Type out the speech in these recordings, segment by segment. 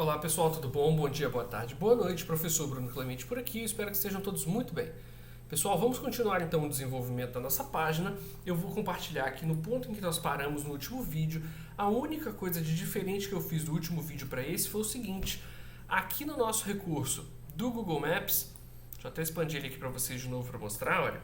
Olá pessoal, tudo bom? Bom dia, boa tarde, boa noite, professor Bruno Clemente por aqui, espero que estejam todos muito bem. Pessoal, vamos continuar então o desenvolvimento da nossa página. Eu vou compartilhar aqui no ponto em que nós paramos no último vídeo. A única coisa de diferente que eu fiz do último vídeo para esse foi o seguinte: aqui no nosso recurso do Google Maps, deixa eu até expandir ele aqui para vocês de novo para mostrar, olha.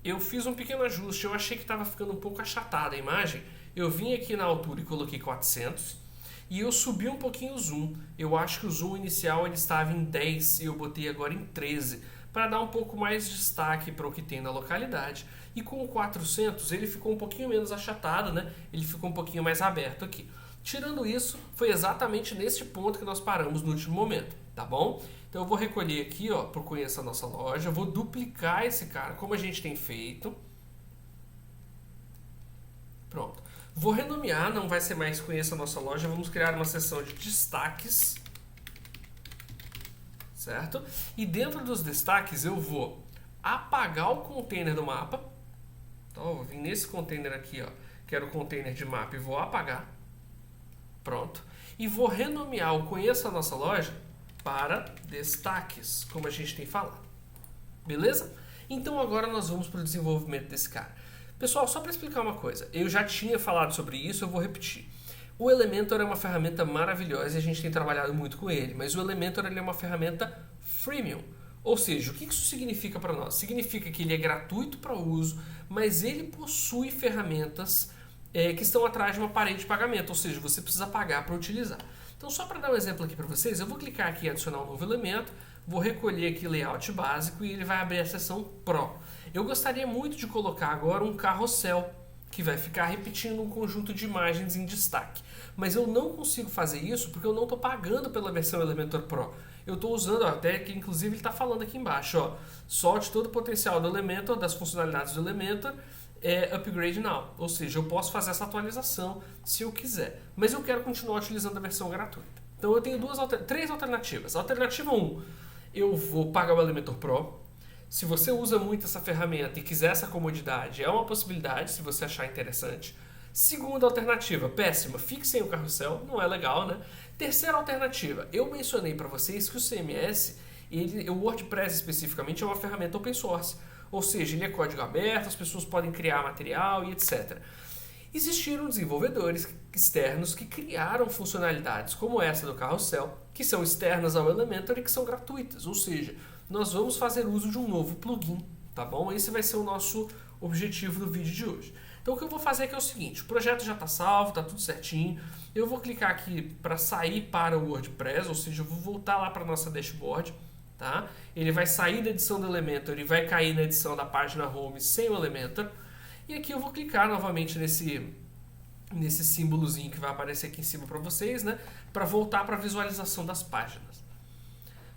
Eu fiz um pequeno ajuste, eu achei que estava ficando um pouco achatada a imagem. Eu vim aqui na altura e coloquei 400. E eu subi um pouquinho o zoom. Eu acho que o zoom inicial ele estava em 10 e eu botei agora em 13 para dar um pouco mais de destaque para o que tem na localidade. E com o 400 ele ficou um pouquinho menos achatado, né? Ele ficou um pouquinho mais aberto aqui. Tirando isso, foi exatamente neste ponto que nós paramos no último momento, tá bom? Então eu vou recolher aqui, ó, por conhecer a nossa loja, vou duplicar esse cara, como a gente tem feito. Pronto. Vou renomear, não vai ser mais conheça a nossa loja, vamos criar uma seção de destaques, certo? E dentro dos destaques eu vou apagar o container do mapa. Então eu vou vir nesse container aqui, ó, que era o container de mapa, e vou apagar. Pronto. E vou renomear o conheça a nossa loja para destaques, como a gente tem falado. Beleza? Então agora nós vamos para o desenvolvimento desse cara. Pessoal, só para explicar uma coisa, eu já tinha falado sobre isso, eu vou repetir. O Elementor é uma ferramenta maravilhosa e a gente tem trabalhado muito com ele, mas o Elementor ele é uma ferramenta freemium. Ou seja, o que isso significa para nós? Significa que ele é gratuito para uso, mas ele possui ferramentas que estão atrás de uma parede de pagamento, ou seja, você precisa pagar para utilizar. Então, só para dar um exemplo aqui para vocês, eu vou clicar aqui em adicionar um novo elemento, vou recolher aqui layout básico e ele vai abrir a seção Pro. Eu gostaria muito de colocar agora um carrossel que vai ficar repetindo um conjunto de imagens em destaque. Mas eu não consigo fazer isso porque eu não estou pagando pela versão Elementor Pro. Eu estou usando, até que inclusive ele está falando aqui embaixo, ó, solte todo o potencial do Elementor, das funcionalidades do Elementor, upgrade now. Ou seja, eu posso fazer essa atualização se eu quiser. Mas eu quero continuar utilizando a versão gratuita. Então eu tenho três alternativas. Alternativa 1, eu vou pagar o Elementor Pro. Se você usa muito essa ferramenta e quiser essa comodidade, é uma possibilidade, se você achar interessante. Segunda alternativa, péssima, fique sem o carrossel, não é legal, né? Terceira alternativa, eu mencionei para vocês que o CMS, o WordPress especificamente, é uma ferramenta open source. Ou seja, ele é código aberto, as pessoas podem criar material e etc. Existiram desenvolvedores externos que criaram funcionalidades como essa do carrossel, que são externas ao Elementor e que são gratuitas, ou seja, nós vamos fazer uso de um novo plugin, tá bom? Esse vai ser o nosso objetivo do vídeo de hoje. Então o que eu vou fazer aqui é o seguinte, o projeto já está salvo, está tudo certinho, eu vou clicar aqui para sair para o WordPress, ou seja, eu vou voltar lá para a nossa dashboard, tá? Ele vai sair da edição do Elementor e vai cair na edição da página Home sem o Elementor, e aqui eu vou clicar novamente nesse símbolozinho que vai aparecer aqui em cima para vocês, né? Para voltar para a visualização das páginas.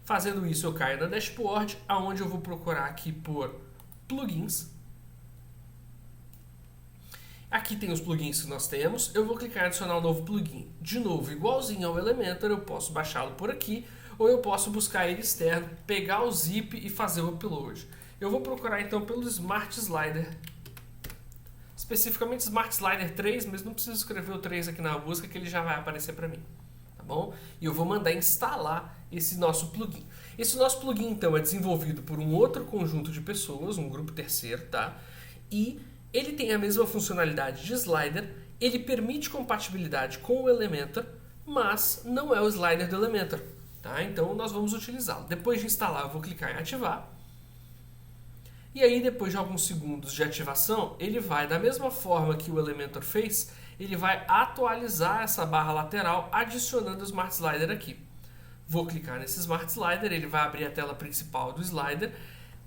Fazendo isso, eu caio na dashboard, aonde eu vou procurar aqui por plugins. Aqui tem os plugins que nós temos. Eu vou clicar em adicionar um novo plugin. De novo, igualzinho ao Elementor, eu posso baixá-lo por aqui, ou eu posso buscar ele externo, pegar o zip e fazer o upload. Eu vou procurar então pelo Smart Slider. Especificamente Smart Slider 3, mas não preciso escrever o 3 aqui na busca que ele já vai aparecer para mim. Tá bom? E eu vou mandar instalar esse nosso plugin. Esse nosso plugin, então, é desenvolvido por um outro conjunto de pessoas, um grupo terceiro, tá? E ele tem a mesma funcionalidade de slider, ele permite compatibilidade com o Elementor, mas não é o slider do Elementor, tá? Então, nós vamos utilizá-lo. Depois de instalar, eu vou clicar em ativar. E aí, depois de alguns segundos de ativação, ele vai, da mesma forma que o Elementor fez, ele vai atualizar essa barra lateral, adicionando o Smart Slider aqui. Vou clicar nesse Smart Slider, ele vai abrir a tela principal do slider.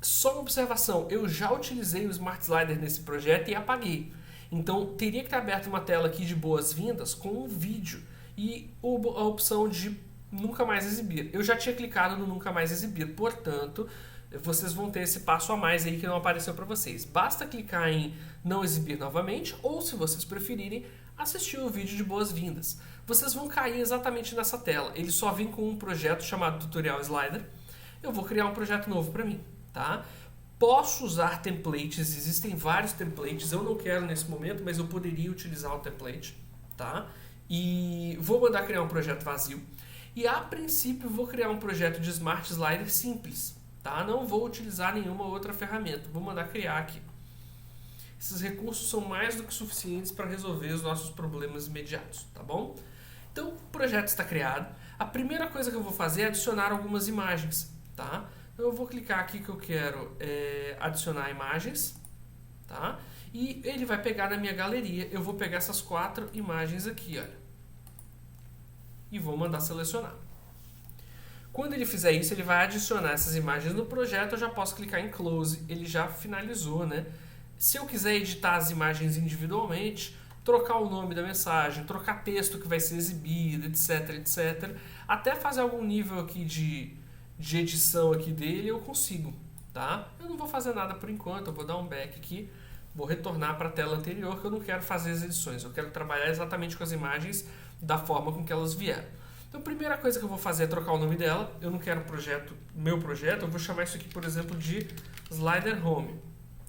Só uma observação, eu já utilizei o Smart Slider nesse projeto e apaguei. Então, teria que estar aberta uma tela aqui de boas-vindas com um vídeo e a opção de nunca mais exibir. Eu já tinha clicado no nunca mais exibir, portanto, vocês vão ter esse passo a mais aí que não apareceu para vocês. Basta clicar em não exibir novamente ou, se vocês preferirem, assistir o vídeo de boas-vindas. Vocês vão cair exatamente nessa tela. Ele só vem com um projeto chamado Tutorial Slider. Eu vou criar um projeto novo para mim, tá? Posso usar templates, existem vários templates. Eu não quero nesse momento, mas eu poderia utilizar o template, tá? E vou mandar criar um projeto vazio. E a princípio vou criar um projeto de Smart Slider simples, tá? Não vou utilizar nenhuma outra ferramenta, vou mandar criar aqui. Esses recursos são mais do que suficientes para resolver os nossos problemas imediatos, tá bom? Então, o projeto está criado. A primeira coisa que eu vou fazer é adicionar algumas imagens, tá? Então, eu vou clicar aqui que eu quero adicionar imagens, tá? E ele vai pegar na minha galeria. Eu vou pegar essas 4 imagens aqui, olha. E vou mandar selecionar. Quando ele fizer isso, ele vai adicionar essas imagens no projeto. Eu já posso clicar em Close. Ele já finalizou, né? Se eu quiser editar as imagens individualmente, trocar o nome da mensagem, trocar texto que vai ser exibido, etc, etc, até fazer algum nível aqui de edição aqui dele, eu consigo, tá? Eu não vou fazer nada por enquanto, eu vou dar um back aqui, vou retornar para a tela anterior, que eu não quero fazer as edições, eu quero trabalhar exatamente com as imagens da forma com que elas vieram. Então, a primeira coisa que eu vou fazer é trocar o nome dela. Eu não quero meu projeto, eu vou chamar isso aqui, por exemplo, de Slider Home,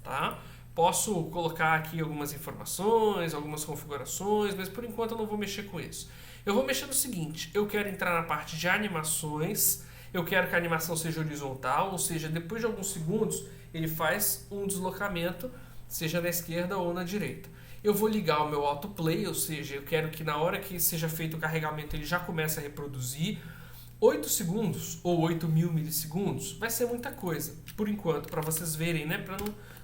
tá? Posso colocar aqui algumas informações, algumas configurações, mas por enquanto eu não vou mexer com isso. Eu vou mexer no seguinte, eu quero entrar na parte de animações, eu quero que a animação seja horizontal, ou seja, depois de alguns segundos ele faz um deslocamento, seja na esquerda ou na direita. Eu vou ligar o meu autoplay, ou seja, eu quero que na hora que seja feito o carregamento ele já comece a reproduzir. 8 segundos ou 8.000 milissegundos vai ser muita coisa, por enquanto, para vocês verem, né? Para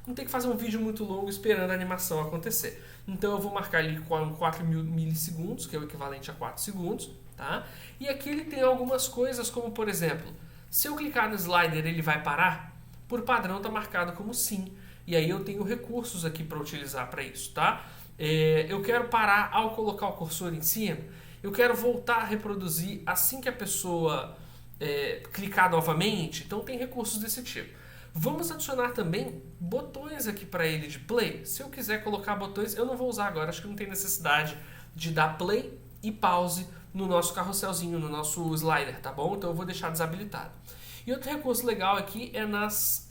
não ter que fazer um vídeo muito longo esperando a animação acontecer. Então eu vou marcar ali com 4.000 milissegundos, que é o equivalente a 4 segundos, tá? E aqui ele tem algumas coisas, como por exemplo, se eu clicar no slider ele vai parar? Por padrão está marcado como sim. E aí eu tenho recursos aqui para utilizar para isso, tá? Eu quero parar ao colocar o cursor em cima. Eu quero voltar a reproduzir assim que a pessoa clicar novamente. Então tem recursos desse tipo. Vamos adicionar também botões aqui para ele de play. Se eu quiser colocar botões, eu não vou usar agora. Acho que não tem necessidade de dar play e pause no nosso carrosselzinho, no nosso slider, tá bom? Então eu vou deixar desabilitado. E outro recurso legal aqui é nos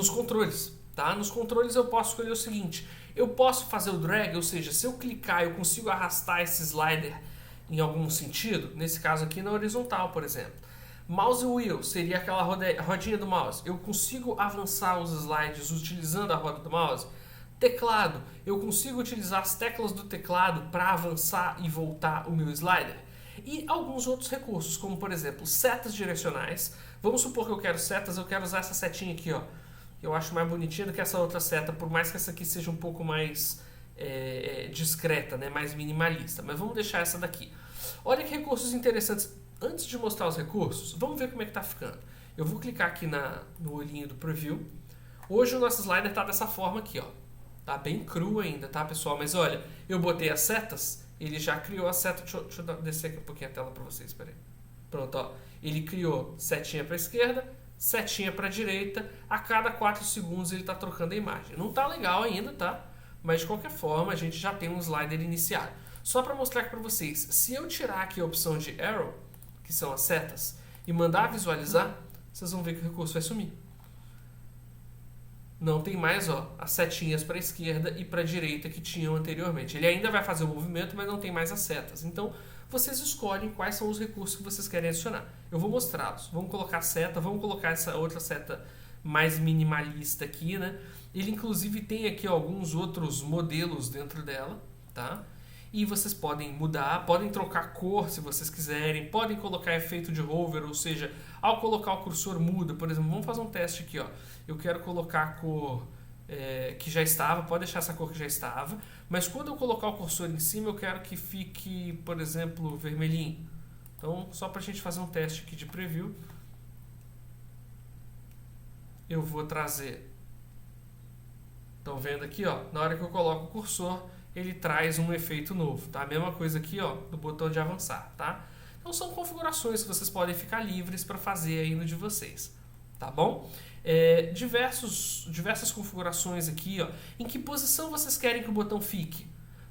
controles. Tá? Nos controles eu posso escolher o seguinte. Eu posso fazer o drag, ou seja, se eu clicar eu consigo arrastar esse slider em algum sentido. Nesse caso aqui na horizontal, por exemplo. Mouse wheel seria aquela rodinha do mouse. Eu consigo avançar os slides utilizando a roda do mouse. Teclado. Eu consigo utilizar as teclas do teclado para avançar e voltar o meu slider. E alguns outros recursos, como por exemplo, setas direcionais. Vamos supor que eu quero setas, eu quero usar essa setinha aqui, ó. Eu acho mais bonitinha do que essa outra seta, por mais que essa aqui seja um pouco mais discreta, né? Mais minimalista. Mas vamos deixar essa daqui. Olha que recursos interessantes. Antes de mostrar os recursos, vamos ver como é que está ficando. Eu vou clicar aqui no olhinho do preview. Hoje o nosso slider está dessa forma aqui, ó. Tá bem cru ainda, tá, pessoal? Mas olha, eu botei as setas, ele já criou a seta. Deixa eu descer aqui um pouquinho a tela para vocês, peraí. Pronto, ó. Ele criou setinha para a esquerda, setinha para a direita. A cada 4 segundos ele está trocando a imagem. Não tá legal ainda, tá? Mas de qualquer forma, a gente já tem um slider iniciado. Só para mostrar aqui para vocês, se eu tirar aqui a opção de arrow, que são as setas, e mandar visualizar, vocês vão ver que o recurso vai sumir. Não tem mais, ó, as setinhas para a esquerda e para a direita que tinham anteriormente. Ele ainda vai fazer o movimento, mas não tem mais as setas. Então, vocês escolhem quais são os recursos que vocês querem adicionar. Eu vou mostrá-los. Vamos colocar seta, vamos colocar essa outra seta mais minimalista aqui, né? Ele, inclusive, tem aqui alguns outros modelos dentro dela, tá? E vocês podem mudar, podem trocar cor se vocês quiserem, podem colocar efeito de hover, ou seja, ao colocar o cursor muda. Por exemplo, vamos fazer um teste aqui, ó. Eu quero colocar a cor que já estava, pode deixar essa cor que já estava, mas quando eu colocar o cursor em cima, eu quero que fique, por exemplo, vermelhinho. Então, só para a gente fazer um teste aqui de preview, eu vou trazer. Estão vendo aqui, ó, na hora que eu coloco o cursor, ele traz um efeito novo, tá? A mesma coisa aqui, ó, do botão de avançar, tá? Então são configurações que vocês podem ficar livres para fazer aí no de vocês, tá bom? Diversas configurações aqui, ó. Em que posição vocês querem que o botão fique?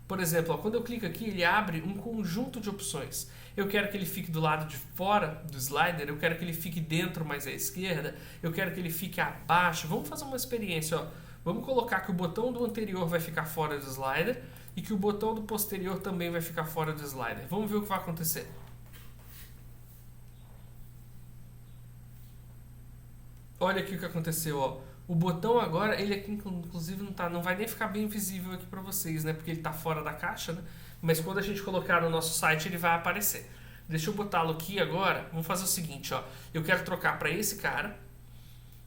Por exemplo, ó, quando eu clico aqui, ele abre um conjunto de opções. Eu quero que ele fique do lado de fora do slider, eu quero que ele fique dentro mais à esquerda, eu quero que ele fique abaixo. Vamos fazer uma experiência, ó. Vamos colocar que o botão do anterior vai ficar fora do slider e que o botão do posterior também vai ficar fora do slider. Vamos ver o que vai acontecer. Olha aqui o que aconteceu, ó. O botão agora, ele aqui inclusive não vai nem ficar bem visível aqui para vocês, né? Porque ele está fora da caixa, né? Mas quando a gente colocar no nosso site, ele vai aparecer. Deixa eu botá-lo aqui agora. Vamos fazer o seguinte, ó. Eu quero trocar para esse cara,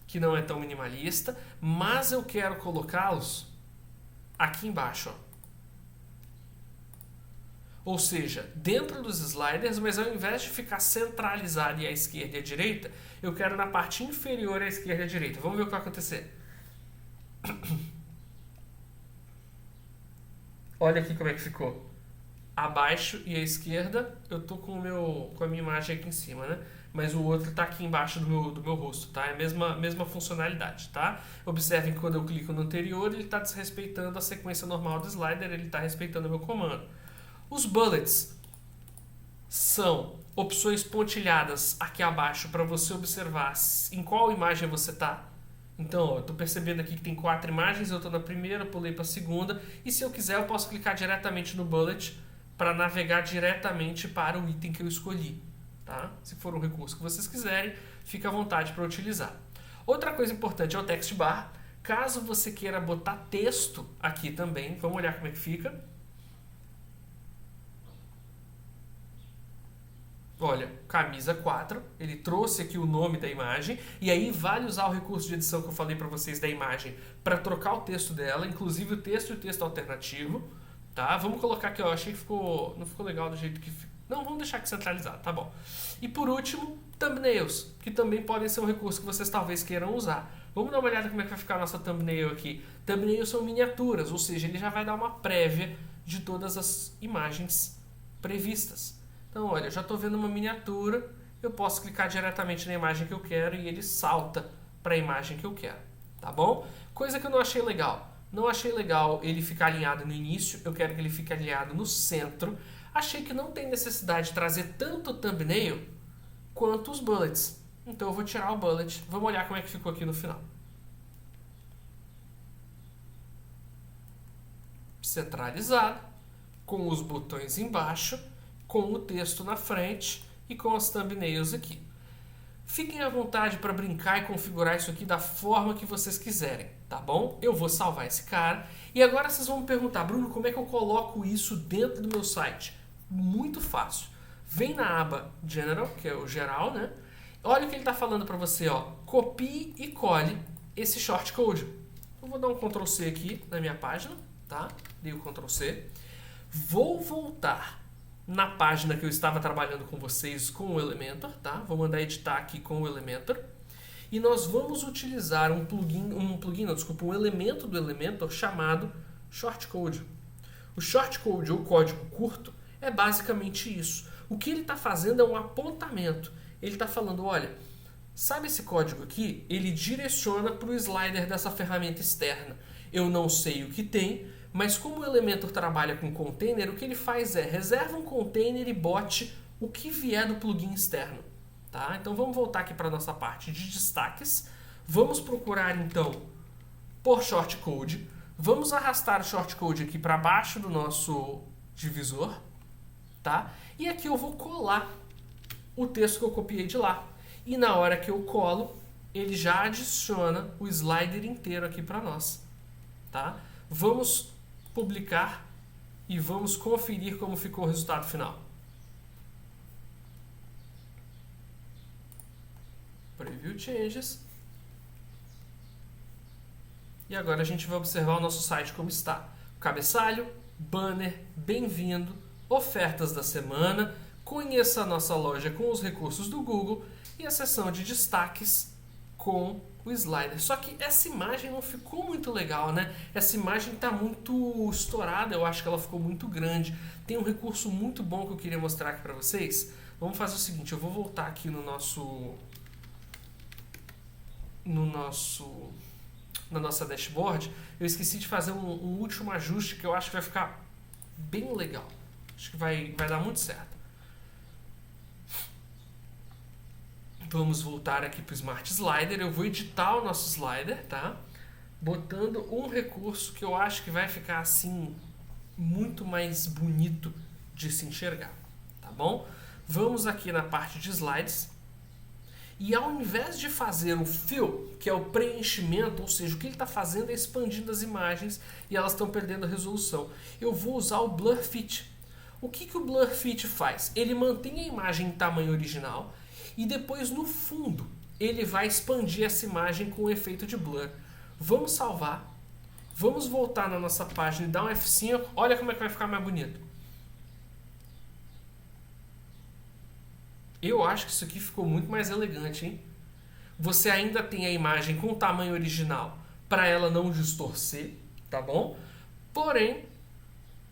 que não é tão minimalista, mas eu quero colocá-los aqui embaixo, ó. Ou seja, dentro dos sliders, mas ao invés de ficar centralizado à esquerda e à direita, eu quero na parte inferior à esquerda e à direita. Vamos ver o que vai acontecer. Olha aqui como é que ficou. Abaixo e à esquerda, eu tô com a minha imagem aqui em cima, né? Mas o outro está aqui embaixo do meu rosto, tá? É a mesma funcionalidade, tá? Observem que quando eu clico no anterior, ele está desrespeitando a sequência normal do slider, ele está respeitando o meu comando. Os bullets são opções pontilhadas aqui abaixo para você observar em qual imagem você está. Então, eu estou percebendo aqui que tem 4 imagens, eu estou na primeira, pulei para a segunda, e se eu quiser eu posso clicar diretamente no bullet para navegar diretamente para o item que eu escolhi. Tá? Se for um recurso que vocês quiserem, fica à vontade para utilizar. Outra coisa importante é o text bar. Caso você queira botar texto aqui também, vamos olhar como é que fica. Olha, camisa 4, ele trouxe aqui o nome da imagem, e aí vale usar o recurso de edição que eu falei para vocês da imagem para trocar o texto dela, inclusive o texto e o texto alternativo, tá? Vamos colocar aqui, ó, achei que não ficou legal do jeito que ficou. Não, vamos deixar aqui centralizado, tá bom. E por último, thumbnails, que também podem ser um recurso que vocês talvez queiram usar. Vamos dar uma olhada como é que vai ficar a nossa thumbnail aqui. Thumbnails são miniaturas, ou seja, ele já vai dar uma prévia de todas as imagens previstas. Então, olha, eu já estou vendo uma miniatura, eu posso clicar diretamente na imagem que eu quero e ele salta para a imagem que eu quero, tá bom? Coisa que eu não achei legal. Não achei legal ele ficar alinhado no início, eu quero que ele fique alinhado no centro. Achei que não tem necessidade de trazer tanto o thumbnail quanto os bullets. Então eu vou tirar o bullet. Vamos olhar como é que ficou aqui no final. Centralizado, com os botões embaixo, com o texto na frente e com as thumbnails aqui. Fiquem à vontade para brincar e configurar isso aqui da forma que vocês quiserem, tá bom? Eu vou salvar esse cara. E agora vocês vão me perguntar, Bruno, como é que eu coloco isso dentro do meu site? Muito fácil. Vem na aba General, que é o geral, né? Olha o que ele está falando para você, ó. Copie e cole esse shortcode. Eu vou dar um Ctrl C aqui na minha página, tá? Dei o Ctrl C. Vou voltar na página que eu estava trabalhando com vocês com o Elementor, tá? Vou mandar editar aqui com o Elementor. E nós vamos utilizar um elemento do Elementor chamado shortcode. O shortcode, ou código curto, é basicamente isso. O que ele está fazendo é um apontamento. Ele está falando, olha, sabe esse código aqui? Ele direciona para o slider dessa ferramenta externa. Eu não sei o que tem, mas como o Elementor trabalha com container, o que ele faz é reserva um container e bote o que vier do plugin externo. Tá? Então vamos voltar aqui para a nossa parte de destaques. Vamos procurar então por shortcode. Vamos arrastar o shortcode aqui para baixo do nosso divisor. Tá? E aqui eu vou colar o texto que eu copiei de lá. E na hora que eu colo, ele já adiciona o slider inteiro aqui para nós. Tá? Vamos publicar e vamos conferir como ficou o resultado final. Preview Changes. E agora a gente vai observar o nosso site como está. Cabeçalho, banner, bem-vindo, ofertas da semana, conheça a nossa loja com os recursos do Google e a seção de destaques com o slider. Só que essa imagem não ficou muito legal, né? Essa imagem está muito estourada, eu acho que ela ficou muito grande. Tem um recurso muito bom que eu queria mostrar aqui para vocês. Vamos fazer o seguinte, eu vou voltar aqui na nossa dashboard. Eu esqueci de fazer um último ajuste que eu acho que vai ficar bem legal. Acho que vai dar muito certo. Vamos voltar aqui para o Smart Slider. Eu vou editar o nosso slider, tá? Botando um recurso que eu acho que vai ficar assim muito mais bonito de se enxergar, tá bom? Vamos aqui na parte de slides. E ao invés de fazer o fill, que é o preenchimento, ou seja, o que ele está fazendo é expandindo as imagens e elas estão perdendo a resolução, eu vou usar o Blur Fit. O que o Blur Fit faz? Ele mantém a imagem em tamanho original e depois no fundo ele vai expandir essa imagem com o efeito de blur. Vamos salvar, vamos voltar na nossa página e dar um F5, olha como é que vai ficar mais bonito. Eu acho que isso aqui ficou muito mais elegante, hein? Você ainda tem a imagem com o tamanho original para ela não distorcer, tá bom? Porém,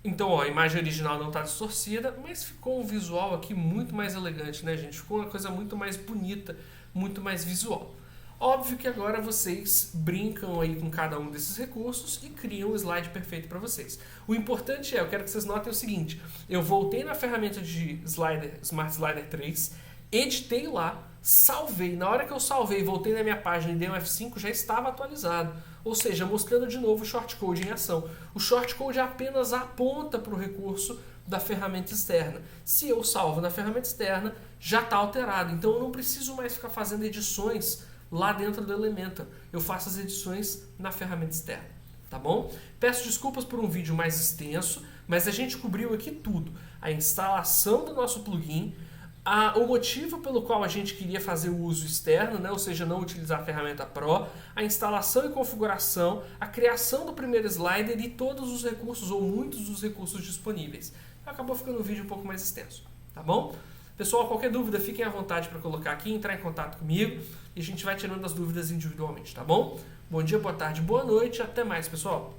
então ó, a imagem original não está distorcida, mas ficou um visual aqui muito mais elegante, né, gente? Ficou uma coisa muito mais bonita, muito mais visual. Óbvio que agora vocês brincam aí com cada um desses recursos e criam o slide perfeito para vocês. O importante é, eu quero que vocês notem o seguinte, eu voltei na ferramenta de Slider, Smart Slider 3, editei lá, salvei. Na hora que eu salvei, voltei na minha página e dei um F5, já estava atualizado. Ou seja, mostrando de novo o shortcode em ação. O shortcode apenas aponta para o recurso da ferramenta externa. Se eu salvo na ferramenta externa, já está alterado. Então eu não preciso mais ficar fazendo edições lá dentro do Elementor. Eu faço as edições na ferramenta externa, tá bom? Peço desculpas por um vídeo mais extenso, mas a gente cobriu aqui tudo. A instalação do nosso plugin, o motivo pelo qual a gente queria fazer o uso externo, né? Ou seja, não utilizar a ferramenta Pro, a instalação e configuração, a criação do primeiro slider e todos os recursos, ou muitos dos recursos disponíveis. Acabou ficando um vídeo um pouco mais extenso, tá bom? Pessoal, qualquer dúvida, fiquem à vontade para colocar aqui, entrar em contato comigo e a gente vai tirando as dúvidas individualmente, tá bom? Bom dia, boa tarde, boa noite, até mais, pessoal!